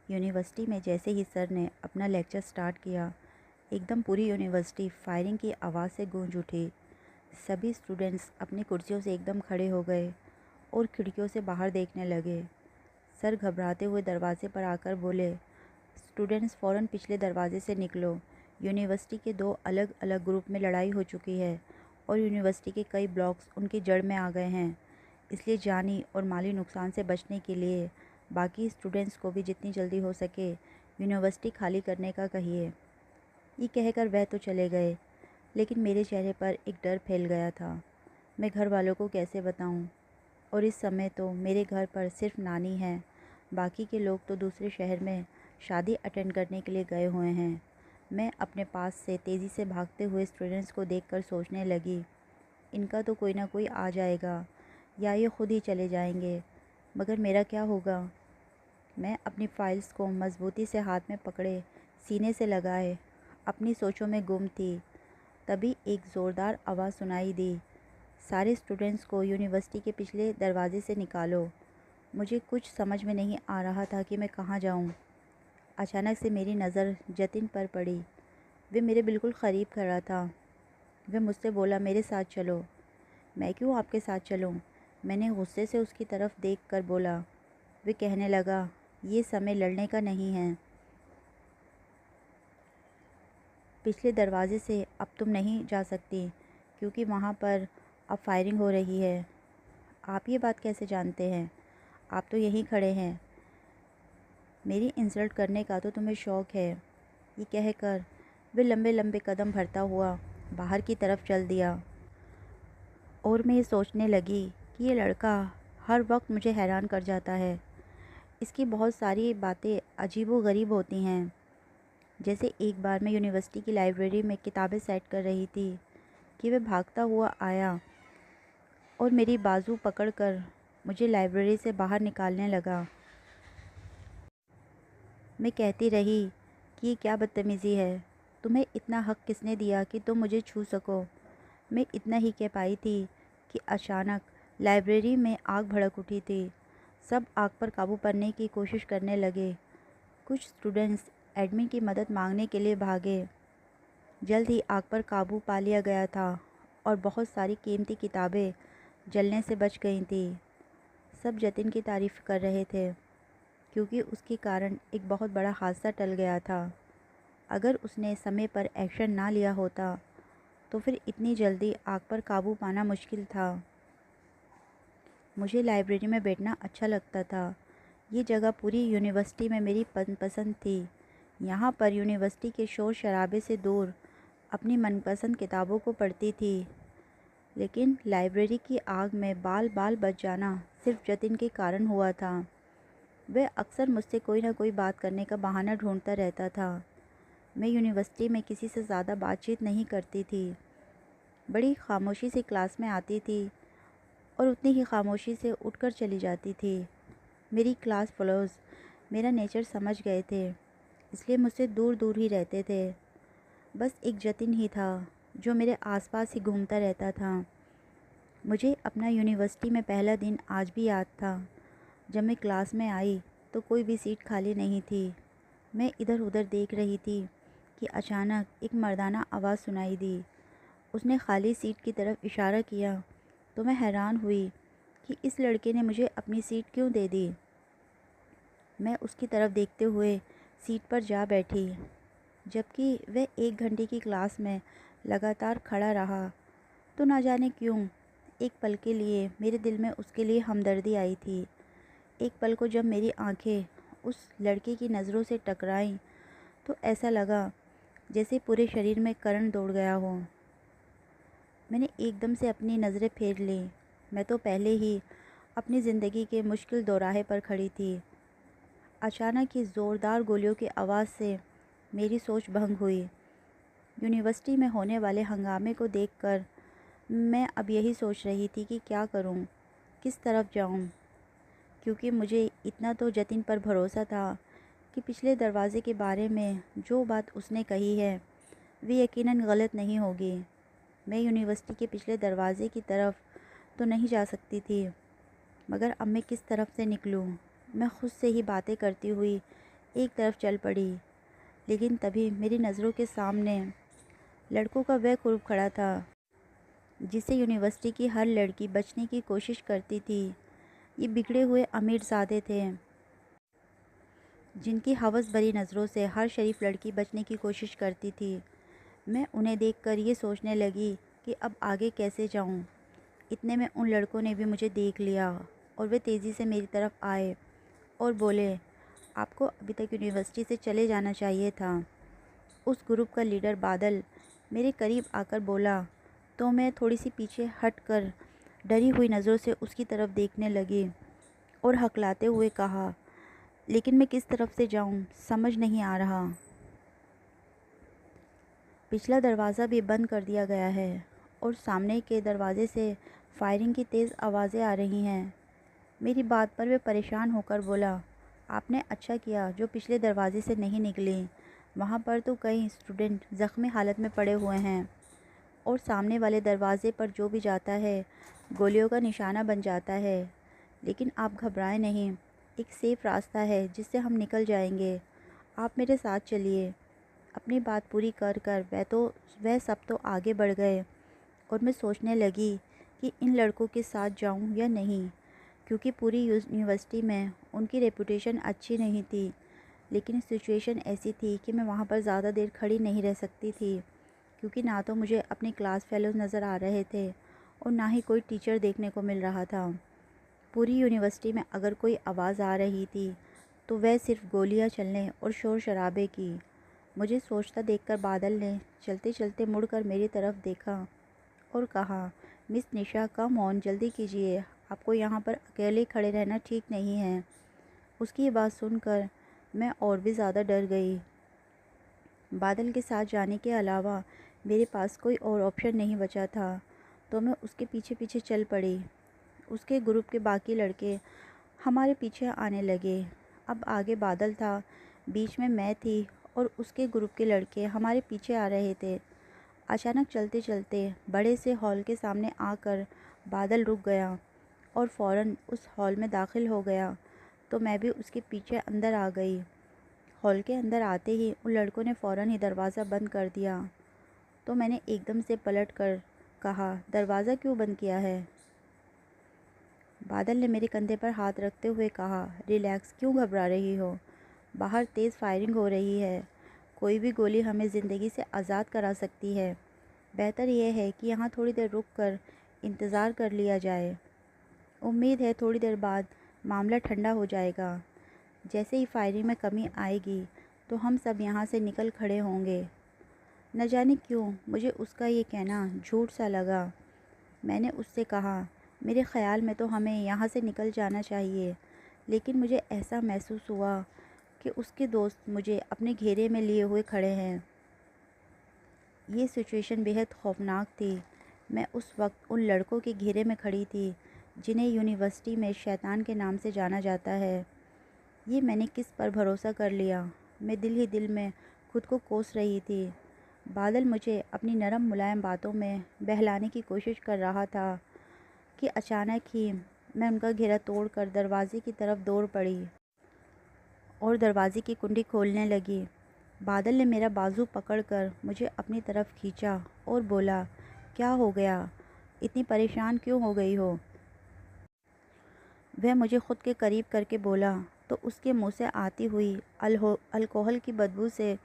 University में जैसे ही sir ने अपना लेक्चर स्टार्ट किया, एकदम पूरी यूनिवर्सिटी फायरिंग की आवाज़ से गूंज उठी। सभी स्टूडेंट्स अपनी कुर्सियों से एकदम खड़े हो गए और खिड़कियों से बाहर देखने लगे। सर घबराते हुए दरवाजे पर आकर बोले, स्टूडेंट्स फ़ौरन पिछले दरवाजे से निकलो। यूनिवर्सिटी के दो अलग अलग ग्रुप में लड़ाई हो चुकी है और यूनिवर्सिटी के कई ब्लॉक्स उनकी जड़ में आ गए हैं। इसलिए जानी और माली नुकसान से बचने के लिए बाकी स्टूडेंट्स को भी जितनी जल्दी हो सके यूनिवर्सिटी खाली करने का कहिए। ये कहकर वह तो चले गए, लेकिन मेरे चेहरे पर एक डर फैल गया था। मैं घर वालों को कैसे बताऊं? और इस समय तो मेरे घर पर सिर्फ नानी है, बाकी के लोग तो दूसरे शहर में शादी अटेंड करने के लिए गए हुए हैं। मैं अपने पास से तेज़ी से भागते हुए स्टूडेंट्स को देखकर सोचने लगी, इनका तो कोई ना कोई आ जाएगा या ये खुद ही चले जाएंगे, मगर मेरा क्या होगा? मैं अपनी फाइल्स को मजबूती से हाथ में पकड़े सीने से लगाए अपनी सोचों में गुम थी। तभी एक ज़ोरदार आवाज़ सुनाई दी, सारे स्टूडेंट्स को यूनिवर्सिटी के पिछले दरवाजे से निकालो। मुझे कुछ समझ में नहीं आ रहा था कि मैं कहाँ जाऊँ। अचानक से मेरी नज़र जतिन पर पड़ी। वे मेरे बिल्कुल करीब खड़ा था। वह मुझसे बोला, मेरे साथ चलो। मैं क्यों आपके साथ चलूँ? मैंने गुस्से से उसकी तरफ देख कर बोला। वे कहने लगा, ये समय लड़ने का नहीं है। पिछले दरवाजे से अब तुम नहीं जा सकती क्योंकि वहाँ पर अब फायरिंग हो रही है। आप ये बात कैसे जानते हैं? आप तो यहीं खड़े हैं। मेरी इंसल्ट करने का तो तुम्हें शौक़ है। ये कहकर वे लंबे लंबे कदम भरता हुआ बाहर की तरफ चल दिया और मैं ये सोचने लगी कि ये लड़का हर वक्त मुझे हैरान कर जाता है। इसकी बहुत सारी बातें अजीबो-गरीब होती हैं। जैसे एक बार मैं यूनिवर्सिटी की लाइब्रेरी में किताबें सेट कर रही थी कि वह भागता हुआ आया और मेरी बाजू पकड़कर मुझे लाइब्रेरी से बाहर निकालने लगा। मैं कहती रही कि ये क्या बदतमीज़ी है, तुम्हें इतना हक किसने दिया कि तुम मुझे छू सको? मैं इतना ही कह पाई थी कि अचानक लाइब्रेरी में आग भड़क उठी थी। सब आग पर काबू पाने की कोशिश करने लगे। कुछ स्टूडेंट्स एडमिन की मदद मांगने के लिए भागे। जल्द ही आग पर काबू पा लिया गया था और बहुत सारी कीमती किताबें जलने से बच गई थी। सब जतिन की तारीफ़ कर रहे थे क्योंकि उसके कारण एक बहुत बड़ा हादसा टल गया था। अगर उसने समय पर एक्शन ना लिया होता तो फिर इतनी जल्दी आग पर काबू पाना मुश्किल था। मुझे लाइब्रेरी में बैठना अच्छा लगता था। ये जगह पूरी यूनिवर्सिटी में मेरी मनपसंद थी। यहाँ पर यूनिवर्सिटी के शोर शराबे से दूर अपनी मनपसंद किताबों को पढ़ती थी। लेकिन लाइब्रेरी की आग में बाल बाल बच जाना सिर्फ जतिन के कारण हुआ था। वह अक्सर मुझसे कोई ना कोई बात करने का बहाना ढूंढता रहता था। मैं यूनिवर्सिटी में किसी से ज़्यादा बातचीत नहीं करती थी। बड़ी खामोशी से क्लास में आती थी और उतनी ही खामोशी से उठकर चली जाती थी। मेरी क्लास फेलोज़ मेरा नेचर समझ गए थे, इसलिए मुझसे दूर दूर ही रहते थे। बस एक जतिन ही था जो मेरे आसपास ही घूमता रहता था। मुझे अपना यूनिवर्सिटी में पहला दिन आज भी याद था। जब मैं क्लास में आई तो कोई भी सीट खाली नहीं थी। मैं इधर उधर देख रही थी कि अचानक एक मर्दाना आवाज़ सुनाई दी। उसने खाली सीट की तरफ इशारा किया तो मैं हैरान हुई कि इस लड़के ने मुझे अपनी सीट क्यों दे दी। मैं उसकी तरफ देखते हुए सीट पर जा बैठी, जबकि वह 1 घंटे की क्लास में लगातार खड़ा रहा। तो ना जाने क्यों एक पल के लिए मेरे दिल में उसके लिए हमदर्दी आई थी। एक पल को जब मेरी आंखें उस लड़के की नज़रों से टकराईं तो ऐसा लगा जैसे पूरे शरीर में करंट दौड़ गया हो। मैंने एकदम से अपनी नज़रें फेर लीं। मैं तो पहले ही अपनी ज़िंदगी के मुश्किल दौराहे पर खड़ी थी। अचानक ही ज़ोरदार गोलियों की आवाज़ से मेरी सोच भंग हुई। यूनिवर्सिटी में होने वाले हंगामे को देखकर मैं अब यही सोच रही थी कि क्या करूं, किस तरफ जाऊं, क्योंकि मुझे इतना तो जतिन पर भरोसा था कि पिछले दरवाज़े के बारे में जो बात उसने कही है वे यकीनन गलत नहीं होगी। मैं यूनिवर्सिटी के पिछले दरवाज़े की तरफ तो नहीं जा सकती थी, मगर अब मैं किस तरफ से निकलूं? मैं खुद से ही बातें करती हुई एक तरफ चल पड़ी। लेकिन तभी मेरी नज़रों के सामने लड़कों का वह ग्रुप खड़ा था जिससे यूनिवर्सिटी की हर लड़की बचने की कोशिश करती थी। ये बिगड़े हुए अमीरज़ादे थे जिनकी हवस भरी नज़रों से हर शरीफ लड़की बचने की कोशिश करती थी। मैं उन्हें देखकर ये सोचने लगी कि अब आगे कैसे जाऊं। इतने में उन लड़कों ने भी मुझे देख लिया और वे तेज़ी से मेरी तरफ आए और बोले, आपको अभी तक यूनिवर्सिटी से चले जाना चाहिए था। उस ग्रुप का लीडर बादल मेरे करीब आकर बोला तो मैं थोड़ी सी पीछे हटकर डरी हुई नज़रों से उसकी तरफ देखने लगी और हकलाते हुए कहा, लेकिन मैं किस तरफ से जाऊं, समझ नहीं आ रहा। पिछला दरवाज़ा भी बंद कर दिया गया है और सामने के दरवाजे से फायरिंग की तेज़ आवाज़ें आ रही हैं। मेरी बात पर वे परेशान होकर बोला, आपने अच्छा किया जो पिछले दरवाजे से नहीं निकली। वहाँ पर तो कई स्टूडेंट ज़ख्मी हालत में पड़े हुए हैं और सामने वाले दरवाजे पर जो भी जाता है गोलियों का निशाना बन जाता है। लेकिन आप घबराएं नहीं, एक सेफ़ रास्ता है जिससे हम निकल जाएंगे। आप मेरे साथ चलिए। अपनी बात पूरी कर कर वह सब तो आगे बढ़ गए और मैं सोचने लगी कि इन लड़कों के साथ जाऊं या नहीं, क्योंकि पूरी यूनिवर्सिटी में उनकी रेपुटेशन अच्छी नहीं थी। लेकिन सिचुएशन ऐसी थी कि मैं वहाँ पर ज़्यादा देर खड़ी नहीं रह सकती थी, क्योंकि ना तो मुझे अपने क्लास फेलोज़ नज़र आ रहे थे और ना ही कोई टीचर देखने को मिल रहा था। पूरी यूनिवर्सिटी में अगर कोई आवाज़ आ रही थी तो वह सिर्फ गोलियां चलने और शोर शराबे की। मुझे सोचता देखकर बादल ने चलते चलते मुड़कर मेरी तरफ देखा और कहा, मिस निशा कम ऑन, जल्दी कीजिए, आपको यहाँ पर अकेले खड़े रहना ठीक नहीं है। उसकी ये बात सुनकर मैं और भी ज़्यादा डर गई। बादल के साथ जाने के अलावा मेरे पास कोई और ऑप्शन नहीं बचा था, तो मैं उसके पीछे पीछे चल पड़ी। उसके ग्रुप के बाकी लड़के हमारे पीछे आने लगे। अब आगे बादल था, बीच में मैं थी और उसके ग्रुप के लड़के हमारे पीछे आ रहे थे। अचानक चलते चलते बड़े से हॉल के सामने आकर बादल रुक गया और फ़ौरन उस हॉल में दाखिल हो गया, तो मैं भी उसके पीछे अंदर आ गई। हॉल के अंदर आते ही उन लड़कों ने फ़ौरन ही दरवाज़ा बंद कर दिया, तो मैंने एकदम से पलट कर कहा, दरवाज़ा क्यों बंद किया है? बादल ने मेरे कंधे पर हाथ रखते हुए कहा, रिलैक्स, क्यों घबरा रही हो? बाहर तेज़ फायरिंग हो रही है। कोई भी गोली हमें ज़िंदगी से आज़ाद करा सकती है। बेहतर यह है कि यहाँ थोड़ी देर रुक कर इंतज़ार कर लिया जाए। उम्मीद है थोड़ी देर बाद मामला ठंडा हो जाएगा। जैसे ही फायरिंग में कमी आएगी तो हम सब यहाँ से निकल खड़े होंगे। न जाने क्यों मुझे उसका ये कहना झूठ सा लगा। मैंने उससे कहा, मेरे ख़्याल में तो हमें यहाँ से निकल जाना चाहिए, लेकिन मुझे ऐसा महसूस हुआ कि उसके दोस्त मुझे अपने घेरे में लिए हुए खड़े हैं। ये सिचुएशन बेहद खौफनाक थी। मैं उस वक्त उन लड़कों के घेरे में खड़ी थी जिन्हें यूनिवर्सिटी में शैतान के नाम से जाना जाता है। ये मैंने किस पर भरोसा कर लिया? मैं दिल ही दिल में खुद को कोस रही थी। बादल मुझे अपनी नरम मुलायम बातों में बहलाने की कोशिश कर रहा था कि अचानक ही मैं उनका घेरा तोड़कर दरवाजे की तरफ दौड़ पड़ी और दरवाजे की कुंडी खोलने लगी। बादल ने मेरा बाजू पकड़कर मुझे अपनी तरफ खींचा और बोला, क्या हो गया? इतनी परेशान क्यों हो गई हो? वह मुझे खुद के करीब करके बोला तो उसके मुंह से आती हुई अल्कोहल की बदबू से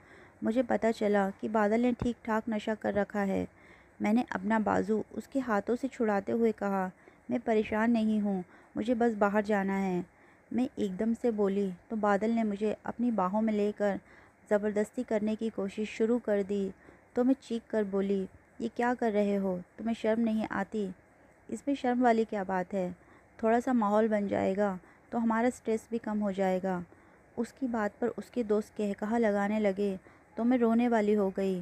मुझे पता चला कि बादल ने ठीक ठाक नशा कर रखा है। मैंने अपना बाजू उसके हाथों से छुड़ाते हुए कहा, मैं परेशान नहीं हूँ, मुझे बस बाहर जाना है। मैं एकदम से बोली तो बादल ने मुझे अपनी बाहों में लेकर ज़बरदस्ती करने की कोशिश शुरू कर दी, तो मैं चीख कर बोली, ये क्या कर रहे हो? तुम्हें शर्म नहीं आती? इसमें शर्म वाली क्या बात है? थोड़ा सा माहौल बन जाएगा तो हमारा स्ट्रेस भी कम हो जाएगा। उसकी बात पर उसके दोस्त कहकहा लगाने लगे तो मैं रोने वाली हो गई।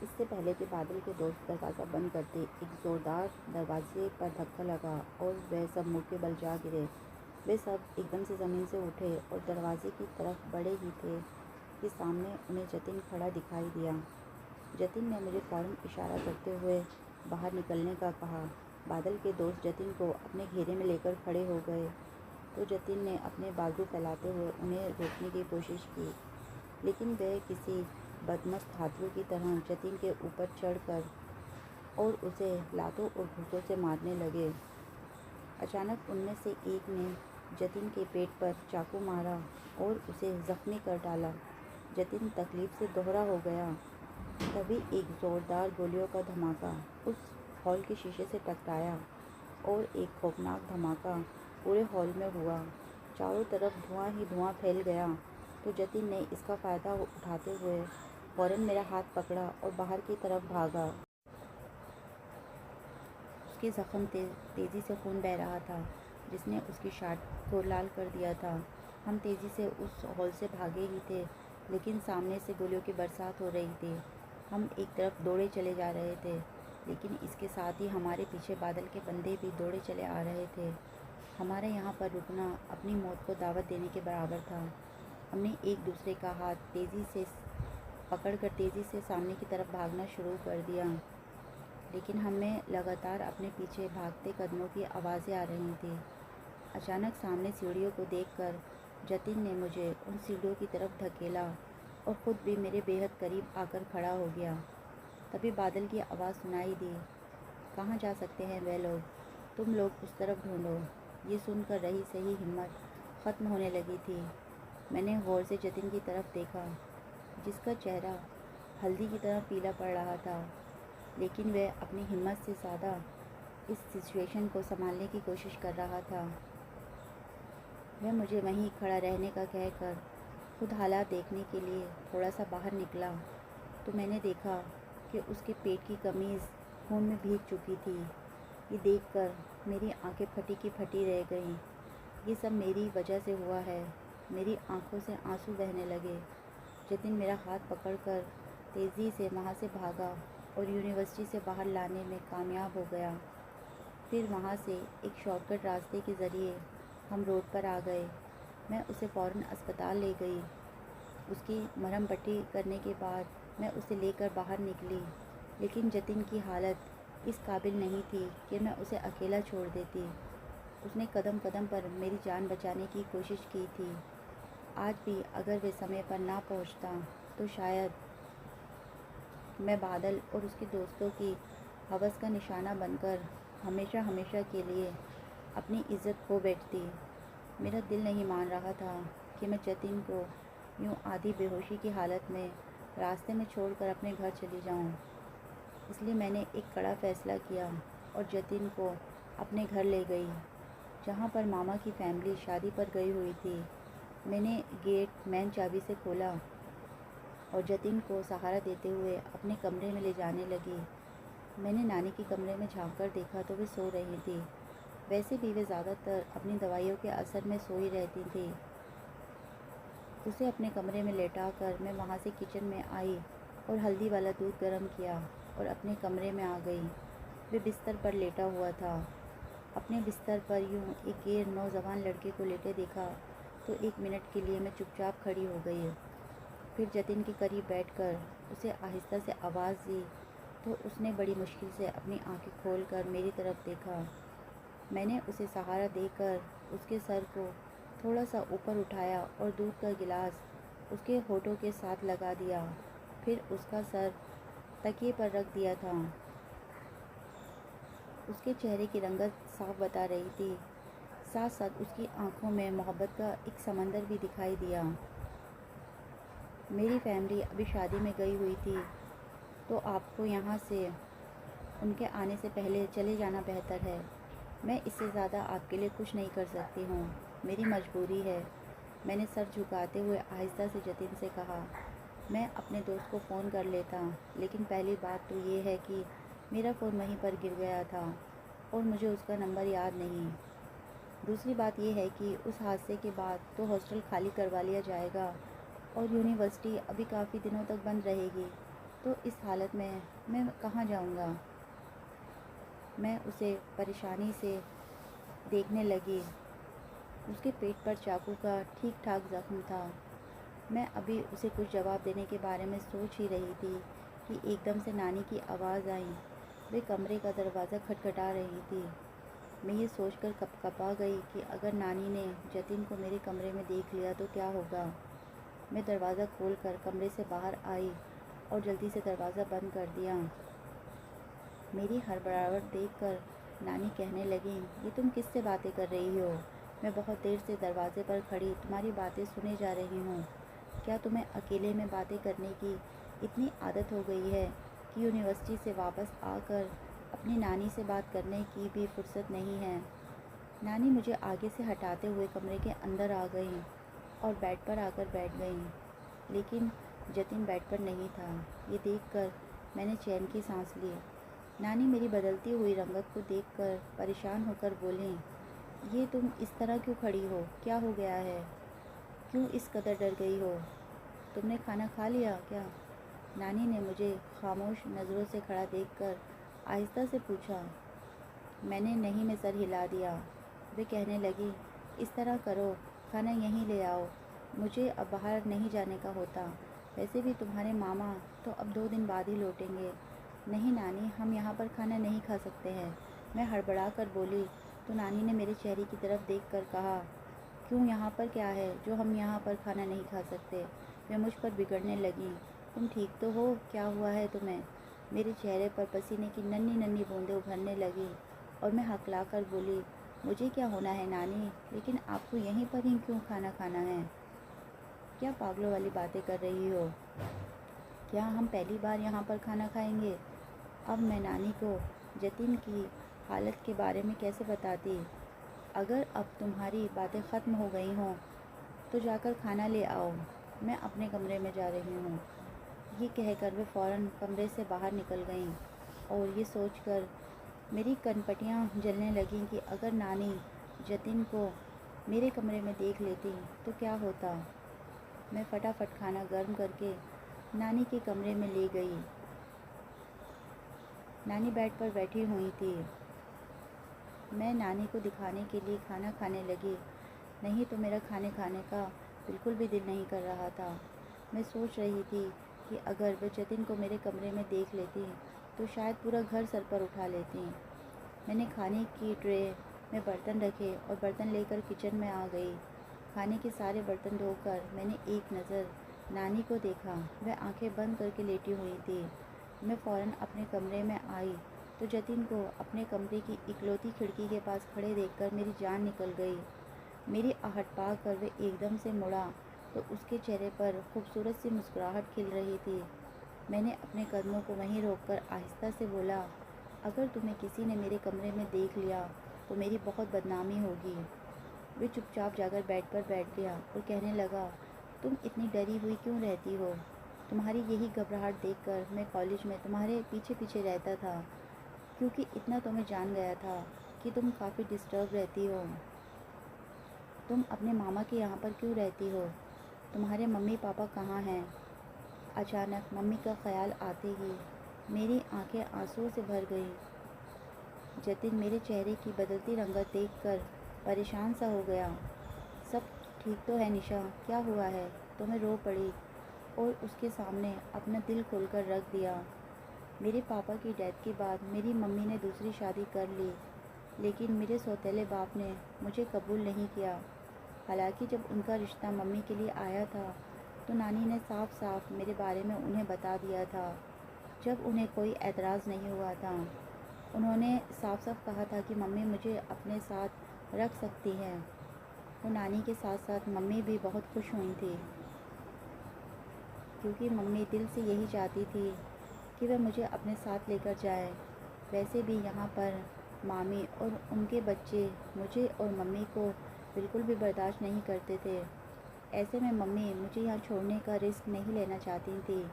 इससे पहले कि बादल के दोस्त दरवाज़ा बंद करते, एक ज़ोरदार दरवाजे पर धक्का लगा और वह सब मुँह के बल जा गिरे। वे सब एकदम से ज़मीन से उठे और दरवाजे की तरफ बढ़े ही थे कि सामने उन्हें जतिन खड़ा दिखाई दिया। जतिन ने मुझे फ़ौरन इशारा करते हुए बाहर निकलने का कहा। बादल के दोस्त जतिन को अपने घेरे में लेकर खड़े हो गए, तो जतिन ने अपने बाजू फैलाते हुए उन्हें रोकने की कोशिश की, लेकिन वे किसी बदमस्त हाथियों की तरह जतिन के ऊपर चढ़कर और उसे लातों और घूंसों से मारने लगे। अचानक उनमें से एक ने जतिन के पेट पर चाकू मारा और उसे जख्मी कर डाला। जतिन तकलीफ से दोहरा हो गया। तभी एक ज़ोरदार गोलियों का धमाका उस हॉल के शीशे से टकराया और एक खौफनाक धमाका पूरे हॉल में हुआ। चारों तरफ धुआं ही धुआं फैल गया। तो जतिन ने इसका फ़ायदा उठाते हुए फ़ौरन मेरा हाथ पकड़ा और बाहर की तरफ भागा। उसके ज़ख्म तेज़ी से खून बह रहा था, जिसने उसकी शर्ट को लाल कर दिया था। हम तेज़ी से उस हॉल से भागे ही थे, लेकिन सामने से गोलियों की बरसात हो रही थी। हम एक तरफ दौड़े चले जा रहे थे, लेकिन इसके साथ ही हमारे पीछे बादल के बंदे भी दौड़े चले आ रहे थे। हमारे यहाँ पर रुकना अपनी मौत को दावत देने के बराबर था। हमने एक दूसरे का हाथ तेज़ी से पकड़कर तेज़ी से सामने की तरफ भागना शुरू कर दिया, लेकिन हमें लगातार अपने पीछे भागते कदमों की आवाज़ें आ रही थी। अचानक सामने सीढ़ियों को देखकर जतिन ने मुझे उन सीढ़ियों की तरफ धकेला और ख़ुद भी मेरे बेहद करीब आकर खड़ा हो गया। तभी बादल की आवाज़ सुनाई दी, कहाँ जा सकते हैं वे लोग, तुम लोग उस तरफ ढूंढो। ये सुनकर रही सही हिम्मत ख़त्म होने लगी थी। मैंने गौर से जतिन की तरफ देखा, जिसका चेहरा हल्दी की तरह पीला पड़ रहा था, लेकिन वह अपनी हिम्मत से ज़्यादा इस सिचुएशन को संभालने की कोशिश कर रहा था। वह मुझे वहीं खड़ा रहने का कहकर खुद हालात देखने के लिए थोड़ा सा बाहर निकला, तो मैंने देखा कि उसके पेट की कमीज़ खून में भीग चुकी थी। ये देखकर मेरी आंखें फटी की फटी रह गईं। ये सब मेरी वजह से हुआ है। मेरी आंखों से आंसू बहने लगे। जतिन मेरा हाथ पकड़कर तेज़ी से वहाँ से भागा और यूनिवर्सिटी से बाहर लाने में कामयाब हो गया। फिर वहाँ से एक शॉर्टकट रास्ते के ज़रिए हम रोड पर आ गए। मैं उसे फ़ौरन अस्पताल ले गई। उसकी मरहम पट्टी करने के बाद मैं उसे लेकर बाहर निकली, लेकिन जतिन की हालत इस काबिल नहीं थी कि मैं उसे अकेला छोड़ देती। उसने कदम कदम पर मेरी जान बचाने की कोशिश की थी। आज भी अगर वे समय पर ना पहुंचता, तो शायद मैं बादल और उसके दोस्तों की हवस का निशाना बनकर हमेशा हमेशा के लिए अपनी इज़्ज़त खो बैठती। मेरा दिल नहीं मान रहा था कि मैं जतिन को यूँ आधी बेहोशी की हालत में रास्ते में छोड़कर अपने घर चली जाऊँ। इसलिए मैंने एक कड़ा फ़ैसला किया और जतिन को अपने घर ले गई, जहाँ पर मामा की फैमिली शादी पर गई हुई थी। मैंने गेट मेन चाबी से खोला और जतिन को सहारा देते हुए अपने कमरे में ले जाने लगी। मैंने नानी के कमरे में झाँक कर देखा तो वे सो रही थी। वैसे भी वे ज़्यादातर अपनी दवाइयों के असर में सोई रहती थी। उसे अपने कमरे में लेटाकर मैं वहाँ से किचन में आई और हल्दी वाला दूध गर्म किया और अपने कमरे में आ गई। वे बिस्तर पर लेटा हुआ था। अपने बिस्तर पर यूँ एक गैर नौजवान लड़के को लेटे देखा तो 1 मिनट के लिए मैं चुपचाप खड़ी हो गई। फिर जतिन के करीब बैठकर उसे आहिस्ता से आवाज़ दी तो उसने बड़ी मुश्किल से अपनी आंखें खोलकर मेरी तरफ देखा। मैंने उसे सहारा देकर उसके सर को थोड़ा सा ऊपर उठाया और दूध का गिलास उसके होठों के साथ लगा दिया। फिर उसका सर तकिए पर रख दिया था। उसके चेहरे की रंगत साफ बता रही थी, साथ साथ उसकी आंखों में मोहब्बत का एक समंदर भी दिखाई दिया। मेरी फैमिली अभी शादी में गई हुई थी, तो आपको यहाँ से उनके आने से पहले चले जाना बेहतर है। मैं इससे ज़्यादा आपके लिए कुछ नहीं कर सकती हूँ, मेरी मजबूरी है। मैंने सर झुकाते हुए आहिस्ता से जतिन से कहा, मैं अपने दोस्त को फ़ोन कर लेता, लेकिन पहली बात तो ये है कि मेरा फ़ोन वहीं पर गिर गया था और मुझे उसका नंबर याद नहीं। दूसरी बात यह है कि उस हादसे के बाद तो हॉस्टल खाली करवा लिया जाएगा और यूनिवर्सिटी अभी काफ़ी दिनों तक बंद रहेगी, तो इस हालत में मैं कहाँ जाऊँगा। मैं उसे परेशानी से देखने लगी। उसके पेट पर चाकू का ठीक ठाक ज़ख्म था। मैं अभी उसे कुछ जवाब देने के बारे में सोच ही रही थी कि एकदम से नानी की आवाज़ आई। वे कमरे का दरवाज़ा खटखटा रही थी। मैं ये सोचकर कँपा गई कि अगर नानी ने जतिन को मेरे कमरे में देख लिया तो क्या होगा। मैं दरवाज़ा खोलकर कमरे से बाहर आई और जल्दी से दरवाज़ा बंद कर दिया। मेरी हड़बड़ाहट देखकर नानी कहने लगी, ये तुम किससे बातें कर रही हो? मैं बहुत देर से दरवाजे पर खड़ी तुम्हारी बातें सुने जा रही हूँ। क्या तुम्हें अकेले में बातें करने की इतनी आदत हो गई है कि यूनिवर्सिटी से वापस आकर अपनी नानी से बात करने की भी फुर्सत नहीं है? नानी मुझे आगे से हटाते हुए कमरे के अंदर आ गई और बेड पर आकर बैठ गई, लेकिन जतिन बेड पर नहीं था। ये देखकर मैंने चैन की सांस ली। नानी मेरी बदलती हुई रंगत को देखकर परेशान होकर बोली, ये तुम इस तरह क्यों खड़ी हो? क्या हो गया है? क्यों इस कदर डर गई हो? तुमने खाना खा लिया क्या? नानी ने मुझे खामोश नज़रों से खड़ा देखकर आहिस्ता से पूछा। मैंने नहीं में सर हिला दिया। वे कहने लगी, इस तरह करो, खाना यहीं ले आओ, मुझे अब बाहर नहीं जाने का होता। वैसे भी तुम्हारे मामा तो अब 2 दिन बाद ही लौटेंगे। नहीं नानी, हम यहाँ पर खाना नहीं खा सकते हैं, मैं हड़बड़ा कर बोली। तो नानी ने मेरे चेहरे की तरफ देखकर कहा, क्यों, यहाँ पर क्या है जो हम यहाँ पर खाना नहीं खा सकते? वे मुझ पर बिगड़ने लगी। तुम ठीक तो हो? क्या हुआ है तुम्हें? मेरे चेहरे पर पसीने की नन्ही नन्ही बूंदें उभरने लगी और मैं हकला कर बोली, मुझे क्या होना है नानी, लेकिन आपको यहीं पर ही क्यों खाना खाना है? क्या पागलों वाली बातें कर रही हो? क्या हम पहली बार यहाँ पर खाना खाएंगे? अब मैं नानी को जतिन की हालत के बारे में कैसे बताती? अगर अब तुम्हारी बातें ख़त्म हो गई हों तो जाकर खाना ले आओ, मैं अपने कमरे में जा रही हूँ। ये कहकर वे फ़ौरन कमरे से बाहर निकल गईं और ये सोचकर मेरी कनपटियाँ जलने लगीं कि अगर नानी जतिन को मेरे कमरे में देख लेती तो क्या होता। मैं फटाफट खाना गर्म करके नानी के कमरे में ले गई। नानी बेड पर बैठी हुई थी। मैं नानी को दिखाने के लिए खाना खाने लगी, नहीं तो मेरा खाने का बिल्कुल भी दिल नहीं कर रहा था। मैं सोच रही थी कि अगर वह जतिन को मेरे कमरे में देख लेती तो शायद पूरा घर सर पर उठा लेती। मैंने खाने की ट्रे में बर्तन रखे और बर्तन लेकर किचन में आ गई। खाने के सारे बर्तन धोकर मैंने एक नज़र नानी को देखा। वह आंखें बंद करके लेटी हुई थी। मैं फ़ौरन अपने कमरे में आई तो जतिन को अपने कमरे की इकलौती खिड़की के पास खड़े देखकर मेरी जान निकल गई। मेरी आहट पाकर वह एकदम से मुड़ा तो उसके चेहरे पर खूबसूरत सी मुस्कुराहट खिल रही थी। मैंने अपने कदमों को वहीं रोककर आहिस्ता से बोला, अगर तुम्हें किसी ने मेरे कमरे में देख लिया तो मेरी बहुत बदनामी होगी। वे चुपचाप जाकर बेड पर बैठ गया और कहने लगा, तुम इतनी डरी हुई क्यों रहती हो? तुम्हारी यही घबराहट देखकर मैं कॉलेज में तुम्हारे पीछे पीछे रहता था, क्योंकि इतना तो मैं जान गया था कि तुम काफ़ी डिस्टर्ब रहती हो। तुम अपने मामा के यहाँ पर क्यों रहती हो? तुम्हारे मम्मी पापा कहाँ हैं? अचानक मम्मी का ख्याल आते ही मेरी आंखें आंसुओं से भर गईं। जतिन मेरे चेहरे की बदलती रंगत देखकर परेशान सा हो गया। सब ठीक तो है निशा, क्या हुआ है? तो मैं रो पड़ी और उसके सामने अपना दिल खोलकर रख दिया। मेरे पापा की डेथ के बाद मेरी मम्मी ने दूसरी शादी कर ली, लेकिन मेरे सौतेले बाप ने मुझे कबूल नहीं किया। हालांकि जब उनका रिश्ता मम्मी के लिए आया था तो नानी ने साफ साफ मेरे बारे में उन्हें बता दिया था। जब उन्हें कोई एतराज़ नहीं हुआ था, उन्होंने साफ साफ कहा था कि मम्मी मुझे अपने साथ रख सकती हैं। तो नानी के साथ साथ मम्मी भी बहुत खुश हुई थी, क्योंकि मम्मी दिल से यही चाहती थी कि वह मुझे अपने साथ लेकर जाए। वैसे भी यहाँ पर मामी और उनके बच्चे मुझे और मम्मी को बिल्कुल भी बर्दाश्त नहीं करते थे। ऐसे में मम्मी मुझे यहाँ छोड़ने का रिस्क नहीं लेना चाहती थी।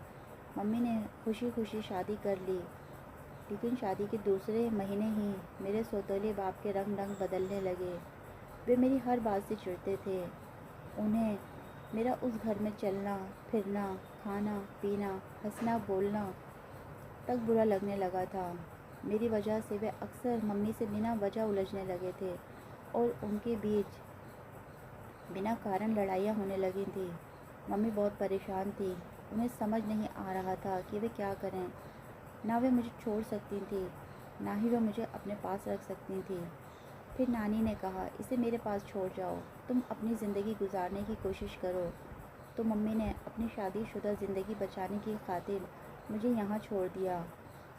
मम्मी ने खुशी खुशी शादी कर ली, लेकिन शादी के दूसरे महीने ही मेरे सौतेले बाप के रंग बदलने लगे। वे मेरी हर बात से चिढ़ते थे। उन्हें मेरा उस घर में चलना फिरना, खाना पीना, हंसना बोलना तक बुरा लगने लगा था। मेरी वजह से वे अक्सर मम्मी से बिना वजह उलझने लगे थे और उनके बीच बिना कारण लड़ाइयाँ होने लगी थी। मम्मी बहुत परेशान थी। उन्हें समझ नहीं आ रहा था कि वे क्या करें। ना वे मुझे छोड़ सकती थी, ना ही वे मुझे अपने पास रख सकती थी। फिर नानी ने कहा, इसे मेरे पास छोड़ जाओ, तुम अपनी ज़िंदगी गुजारने की कोशिश करो। तो मम्मी ने अपनी शादीशुदा ज़िंदगी बचाने की खातिर मुझे यहाँ छोड़ दिया।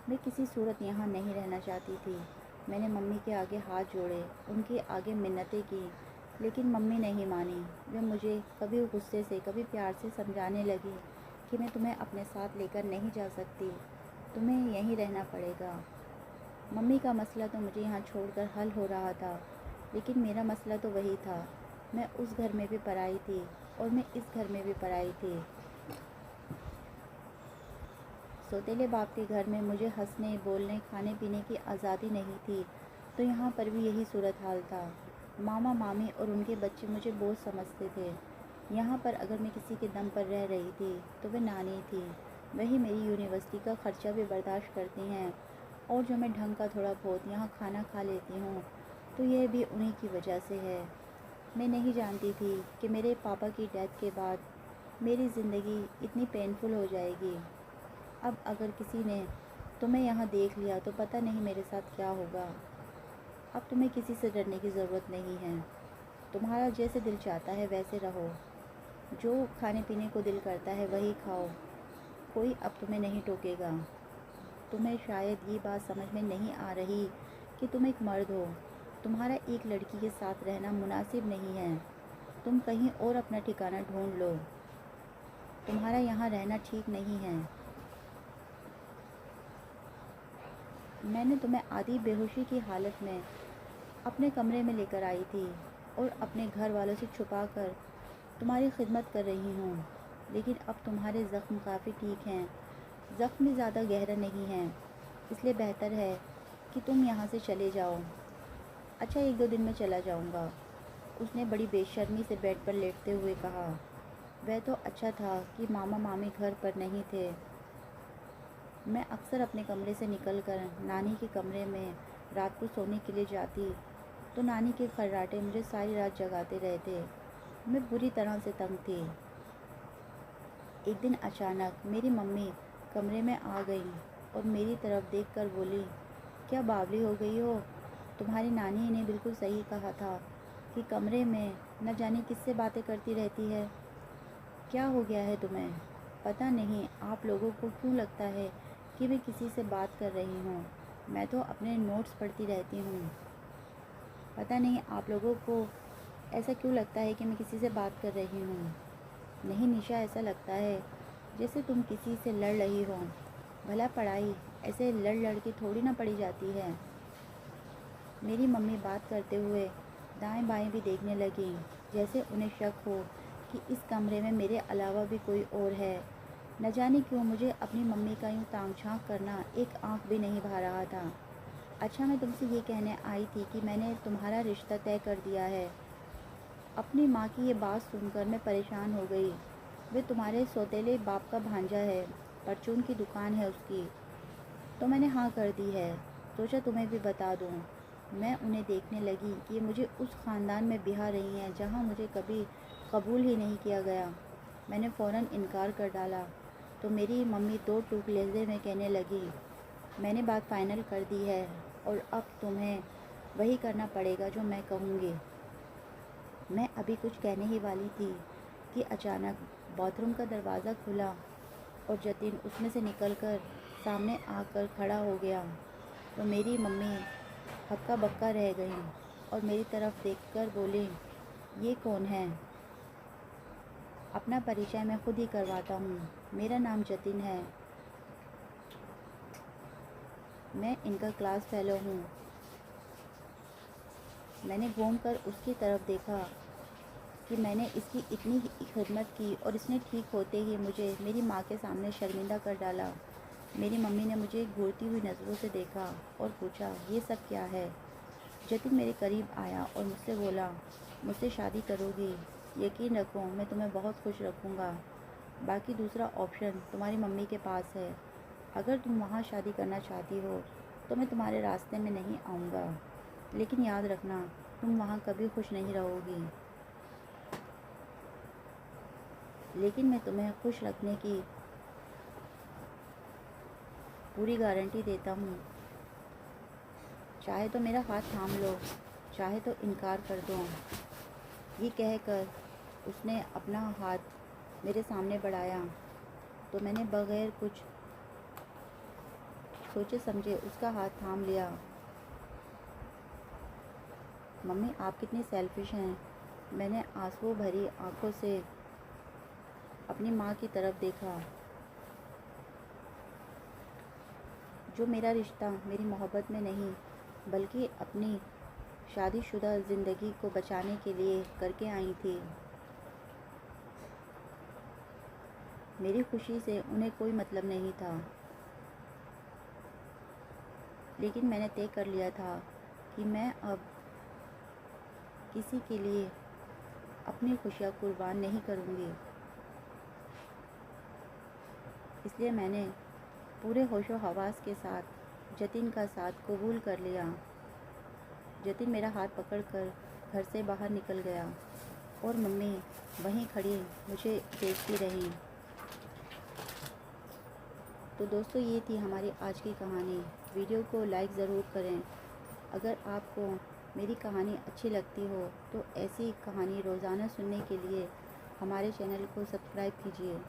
मैं किसी सूरत यहाँ नहीं रहना चाहती थी। मैंने मम्मी के आगे हाथ जोड़े, उनके आगे मिन्नतें की, लेकिन मम्मी नहीं मानी। वे मुझे कभी गुस्से से कभी प्यार से समझाने लगी कि मैं तुम्हें अपने साथ लेकर नहीं जा सकती, तुम्हें यहीं रहना पड़ेगा। मम्मी का मसला तो मुझे यहाँ छोड़कर हल हो रहा था, लेकिन मेरा मसला तो वही था। मैं उस घर में भी पराई थी और मैं इस घर में भी पराई थी। सौतेले बाप के घर में मुझे हंसने, बोलने, खाने पीने की आज़ादी नहीं थी, तो यहाँ पर भी यही सूरत हाल था। मामा मामी और उनके बच्चे मुझे बोझ समझते थे। यहाँ पर अगर मैं किसी के दम पर रह रही थी तो वह नानी थी। वही मेरी यूनिवर्सिटी का ख़र्चा भी बर्दाश्त करती हैं, और जो मैं ढंग का थोड़ा बहुत यहाँ खाना खा लेती हूँ तो यह भी उन्हीं की वजह से है। मैं नहीं जानती थी कि मेरे पापा की डेथ के बाद मेरी ज़िंदगी इतनी पेनफुल हो जाएगी। अब अगर किसी ने तुम्हें यहाँ देख लिया तो पता नहीं मेरे साथ क्या होगा। अब तुम्हें किसी से डरने की ज़रूरत नहीं है। तुम्हारा जैसे दिल चाहता है वैसे रहो, जो खाने पीने को दिल करता है वही खाओ, कोई अब तुम्हें नहीं टोकेगा। तुम्हें शायद ये बात समझ में नहीं आ रही कि तुम एक मर्द हो, तुम्हारा एक लड़की के साथ रहना मुनासिब नहीं है। तुम कहीं और अपना ठिकाना ढूंढ लो, तुम्हारा यहाँ रहना ठीक नहीं है। मैंने तुम्हें आधी बेहोशी की हालत में अपने कमरे में लेकर आई थी और अपने घर वालों से छुपा कर तुम्हारी खिदमत कर रही हूँ, लेकिन अब तुम्हारे ज़ख्म काफ़ी ठीक हैं, ज़ख्म भी ज़्यादा गहरा नहीं है, इसलिए बेहतर है कि तुम यहाँ से चले जाओ। अच्छा, 1-2 दिन में चला जाऊँगा, उसने बड़ी बेशर्मी से बेड पर लेटते हुए कहा। वह तो अच्छा था कि मामा मामी घर पर नहीं थे। मैं अक्सर अपने कमरे से निकलकर नानी के कमरे में रात को सोने के लिए जाती, तो नानी के खर्राटे मुझे सारी रात जगाते रहते। मैं बुरी तरह से तंग थी। एक दिन अचानक मेरी मम्मी कमरे में आ गई और मेरी तरफ देखकर बोली, क्या बावली हो गई हो? तुम्हारी नानी ने बिल्कुल सही कहा था कि कमरे में न जाने किससे बातें करती रहती है। क्या हो गया है तुम्हें? पता नहीं आप लोगों को क्यों लगता है कि मैं किसी से बात कर रही हूँ। मैं तो अपने नोट्स पढ़ती रहती हूँ। पता नहीं आप लोगों को ऐसा क्यों लगता है कि मैं किसी से बात कर रही हूँ। नहीं निशा, ऐसा लगता है जैसे तुम किसी से लड़ रही हो। भला पढ़ाई ऐसे लड़ लड़ के थोड़ी ना पढ़ी जाती है। मेरी मम्मी बात करते हुए दाएं बाएं भी देखने लगी, जैसे उन्हें शक हो कि इस कमरे में मेरे अलावा भी कोई और है। न जाने क्यों मुझे अपनी मम्मी का यूँ ताक झांक करना एक आँख भी नहीं भा रहा था। अच्छा, मैं तुमसे ये कहने आई थी कि मैंने तुम्हारा रिश्ता तय कर दिया है। अपनी माँ की ये बात सुनकर मैं परेशान हो गई। वे तुम्हारे सौतेले बाप का भांजा है, परचून की दुकान है उसकी। तो मैंने हाँ कर दी है। सोचा तुम्हें भी बता दूँ। मैं उन्हें देखने लगी कि ये मुझे उस ख़ानदान में बिहा रही हैं जहाँ मुझे कभी कबूल ही नहीं किया गया। मैंने फ़ौरन इनकार कर डाला तो मेरी मम्मी दो टूक लहजे में कहने लगी, मैंने बात फ़ाइनल कर दी है और अब तुम्हें वही करना पड़ेगा जो मैं कहूँगी। मैं अभी कुछ कहने ही वाली थी कि अचानक बाथरूम का दरवाज़ा खुला और जतिन उसमें से निकलकर सामने आकर खड़ा हो गया। तो मेरी मम्मी हक्का बक्का रह गई और मेरी तरफ देखकर बोली, ये कौन है? अपना परिचय मैं खुद ही करवाता हूँ। मेरा नाम जतिन है, मैं इनका क्लास फेलो हूँ। मैंने घूमकर उसकी तरफ देखा कि मैंने इसकी इतनी खिदमत की और इसने ठीक होते ही मुझे मेरी माँ के सामने शर्मिंदा कर डाला। मेरी मम्मी ने मुझे घूरती हुई नज़रों से देखा और पूछा, ये सब क्या है? जतिन मेरे करीब आया और मुझसे बोला, मुझसे शादी करोगी? यकीन रखो मैं तुम्हें बहुत खुश रखूँगा। बाकी दूसरा ऑप्शन तुम्हारी मम्मी के पास है। अगर तुम वहाँ शादी करना चाहती हो तो मैं तुम्हारे रास्ते में नहीं आऊँगा, लेकिन याद रखना तुम वहाँ कभी खुश नहीं रहोगी। लेकिन मैं तुम्हें खुश रखने की पूरी गारंटी देता हूँ। चाहे तो मेरा हाथ थाम लो, चाहे तो इनकार कर दो। ये कहकर उसने अपना हाथ मेरे सामने बढ़ाया तो मैंने बगैर कुछ सोचे समझे उसका हाथ थाम लिया। मम्मी, आप कितनी सेल्फिश हैं। मैंने आंसू भरी आंखों से अपनी माँ की तरफ देखा। जो मेरा रिश्ता मेरी मोहब्बत में नहीं बल्कि अपनी शादीशुदा ज़िंदगी को बचाने के लिए करके आई थी। मेरी खुशी से उन्हें कोई मतलब नहीं था, लेकिन मैंने तय कर लिया था कि मैं अब किसी के लिए अपनी खुशियाँ कुर्बान नहीं करूँगी। इसलिए मैंने पूरे होशो हवास के साथ जतिन का साथ कबूल कर लिया। जतिन मेरा हाथ पकड़कर घर से बाहर निकल गया और मम्मी वहीं खड़ी मुझे देखती रही। तो दोस्तों, ये थी हमारी आज की कहानी। वीडियो को लाइक ज़रूर करें। अगर आपको मेरी कहानी अच्छी लगती हो तो ऐसी कहानी रोज़ाना सुनने के लिए हमारे चैनल को सब्सक्राइब कीजिए।